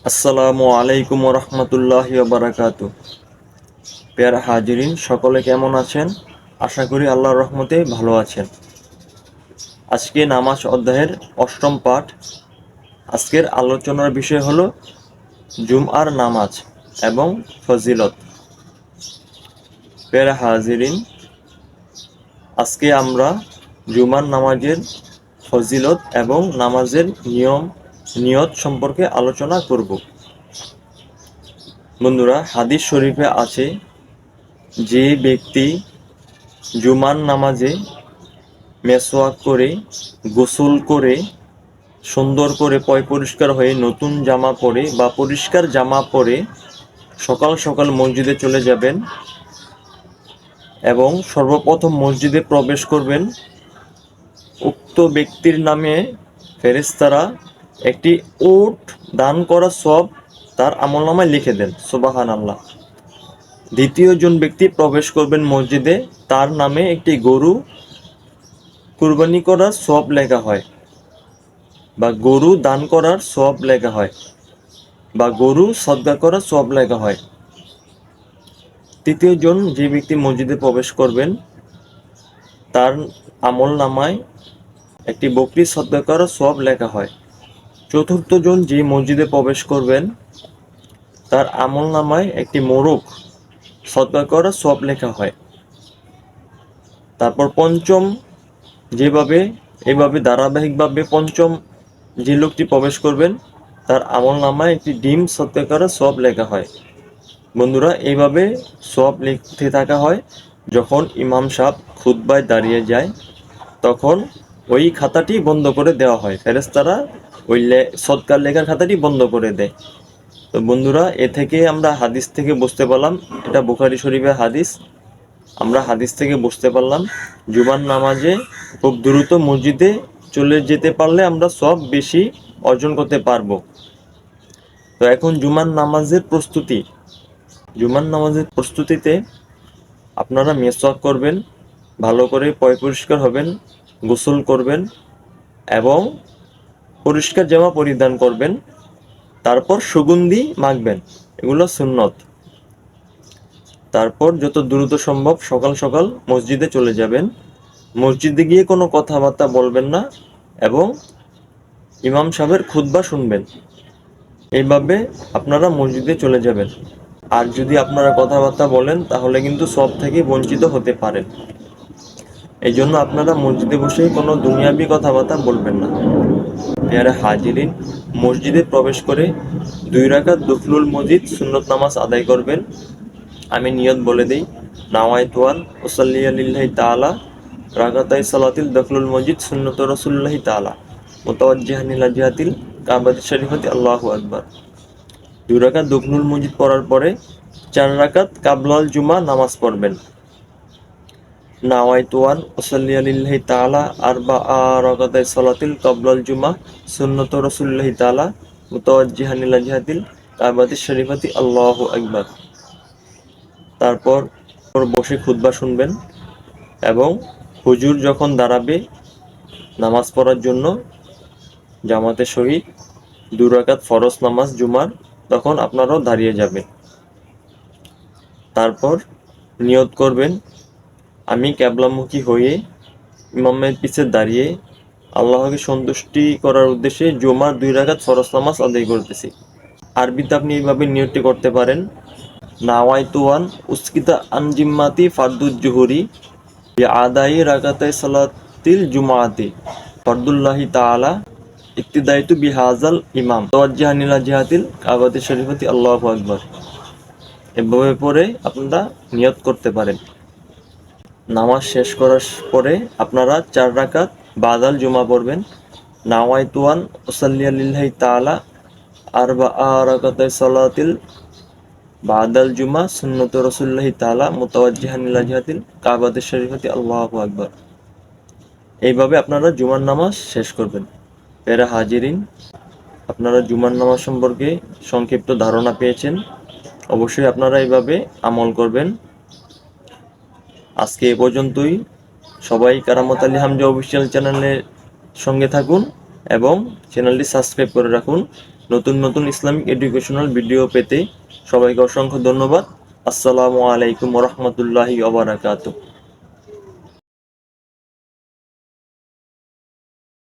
আসসালামু আলাইকুম রহমতুল্লাহি বারাকাতু। প্যারা হাজিরিন, সকলে কেমন আছেন? আশা করি আল্লাহর রহমতে ভালো আছেন। আজকে নামাজ অধ্যায়ের অষ্টম পাঠ। আজকের আলোচনার বিষয় হলো জুমআর নামাজ এবং ফজিলত। প্যারা হাজিরিন, আজকে আমরা জুমার নামাজের ফজিলত এবং নামাজের নিয়ত সম্পর্কে আলোচনা করব। বন্ধুরা, হাদিস শরীফে আছে, যে ব্যক্তি জুমার নামাজে মেসওয়াক করে, গোসল করে, সুন্দর করে পরিষ্কার হয়ে নতুন জামা পরে বা পরিষ্কার জামা পরে সকাল সকাল মসজিদে চলে যাবেন এবং সর্বপ্রথম মসজিদে প্রবেশ করবেন, উক্ত ব্যক্তির নামে ফেরেশতারা একটি উট দান করা সওয়াব তার আমলনামায় লিখে দেন। সুবহানাল্লাহ। দ্বিতীয় জন ব্যক্তি প্রবেশ করবেন মসজিদে, তার নামে একটি গরু কুরবানি করার সওয়াব লেখা হয় বা গরু দান করার সওয়াব লেখা হয় বা গরু সদকা করার সওয়াব লেখা হয়। তৃতীয় জন যে ব্যক্তি মসজিদে প্রবেশ করবেন, তার আমল নামায় একটি বকরি সদকা করার সওয়াব লেখা হয়। চতুর্থ জন যে মসজিদে প্রবেশ করবেন, তার আমল নামায় একটি মোরগ সদকা করার সওয়াব লেখা হয়। তারপর পঞ্চম এভাবে ধারাবাহিকভাবে পঞ্চম যে লোকটি প্রবেশ করবেন, তার আমল নামায় একটি ডিম সদকা করার সওয়াব লেখা হয়। বন্ধুরা, এইভাবে সওয়াব লিখতে থাকা হয়। যখন ইমাম সাহেব খুতবায় দাঁড়িয়ে যায়, তখন ওই খাতাটি বন্ধ করে দেওয়া হয়। ফেরেশতারা ওই সদকার লেখার খাতাটি বন্ধ করে দেয়। তো বন্ধুরা, এ থেকে আমরা হাদিস থেকে বুঝতে পারলাম, এটা বুখারী শরীফের হাদিস। আমরা হাদিস থেকে বুঝতে পারলাম জুমার নামাজে খুব দ্রুত মসজিদে চলে যেতে পারলে আমরা সওয়াব বেশি অর্জন করতে পারবো। তো এখন জুমার নামাজের প্রস্তুতিতে আপনারা মেসওয়াক করবেন, ভালো করে পরিষ্কার হবেন, গোসল করবেন এবং পরিষ্কার জামা পরিধান করবেন। তারপর সুগন্ধি মাখবেন, এগুলো সুন্নত। তারপর যত দ্রুত সম্ভব সকাল সকাল মসজিদে চলে যাবেন। মসজিদে গিয়ে কোনো কথাবার্তা বলবেন না এবং ইমাম সাহেবের খুতবা শুনবেন। এইভাবে আপনারা মসজিদে চলে যাবেন। আর যদি আপনারা কথাবার্তা বলেন, তাহলে কিন্তু সওয়াব থেকে বঞ্চিত হতে পারেন। এই জন্য আপনারা মসজিদে বসেই কোনো দুনিয়াবি কথাবার্তা বলবেন না। পেয়ারে হাজিরিন, মসজিদে প্রবেশ করে 2 রাকাত দুফলুল মসজিদ সুন্নত নামাজ আদায় করবেন। আমি নিয়ত বলে দিই, নাওয়াইতুয়ান উসাল্লি লিল্লাহি তাআলা রাকাতাই সালাতিল দখলুল মসজিদ সুন্নত রাসূলুল্লাহি তাআলা মুতাওয়াজ্জিহান ইলা জিহাতিল কাবাতি শরীফাতি আল্লাহু আকবার। 2 রাকাত দখলুল মসজিদ পড়ার পরে 4 রাকাত কাবলাল জুমা নামাজ পড়বেন। নাওয়াইতুয়ান উসাল্লি লিল্লাহি তাআলা আরবাআ রাকাতাই সালাতিল কাবলাল জুমা সুন্নত রাসূলুল্লাহি তাআলা মুতাওয়াজ্জিহান ইলা জিহাতিল কাবাতি শরীফাতি আল্লাহু আকবার। তারপর বসে খুতবা শুনবেন এবং হুজুর যখন দাঁড়াবে নামাজ পড়ার জন্য জামাতের সহিত 2 রাকাত ফরজ নামাজ জুমার, তখন আপনারাও দাঁড়িয়ে যাবেন। তারপর নিয়ত করবেন, আমি কিবলামুখী হয়ে ইমামের পিছে দাঁড়িয়ে আল্লাহকে সন্তুষ্টি করার উদ্দেশ্যে জুমার 2 রাকাত ফরজ নামাজ আদায় করতেছি। আরবিতে আপনি এইভাবে নিয়তটি করতে পারেন, নাওয়াইতুয়ান উসকিতা আনজিম্মাতি ফারদুজ জুহুরি আদাই রাকাতাই সালাতিল জুমাআতি ফারদুল্লাহি তাআলা ইক্তিদাইতু বিহাজাল ইমাম তাওয়াজ্জিহান ইলা জিহাতিল কাবাতি শরীফাতি আল্লাহু আকবার। এভাবে পরে আপনারা নিয়ত করতে পারেন। নামাজ শেষ করার পরে আপনারা 4 রাকাত বাদাল জুমা পড়বেন। নাওয়াইতুয়ান উসাল্লি লিল্লাহি তাআলা আরবাআ রাকাতাই সালাতিল বাদাল জুমা সুন্নত রাসূলুল্লাহি তাআলা মুতাওয়াজ্জিহান ইলা জিহাতিল কাবাতি শরীফাতি আল্লাহু আকবার। এইভাবে আপনারা জুমার নামাজ শেষ করবেন। প্যারা হাজিরিন, আপনারা জুমার নামাজ সম্পর্কে সংক্ষিপ্ত ধারণা পেয়েছেন। অবশ্যই আপনারা এইভাবে আমল করবেন। আজকে এ পর্যন্তই। সবাই কারামত আলী হামজা অফিসিয়াল চ্যানেলের সঙ্গে থাকুন এবং চ্যানেলটি সাবস্ক্রাইব করে রাখুন। নতুন নতুন ইসলামিক এডুকেশনাল ভিডিও পেতে সবাইকে অসংখ্য ধন্যবাদ। আসসালামু আলাইকুম ওয়া রাহমাতুল্লাহি ওয়া বারাকাতুহু।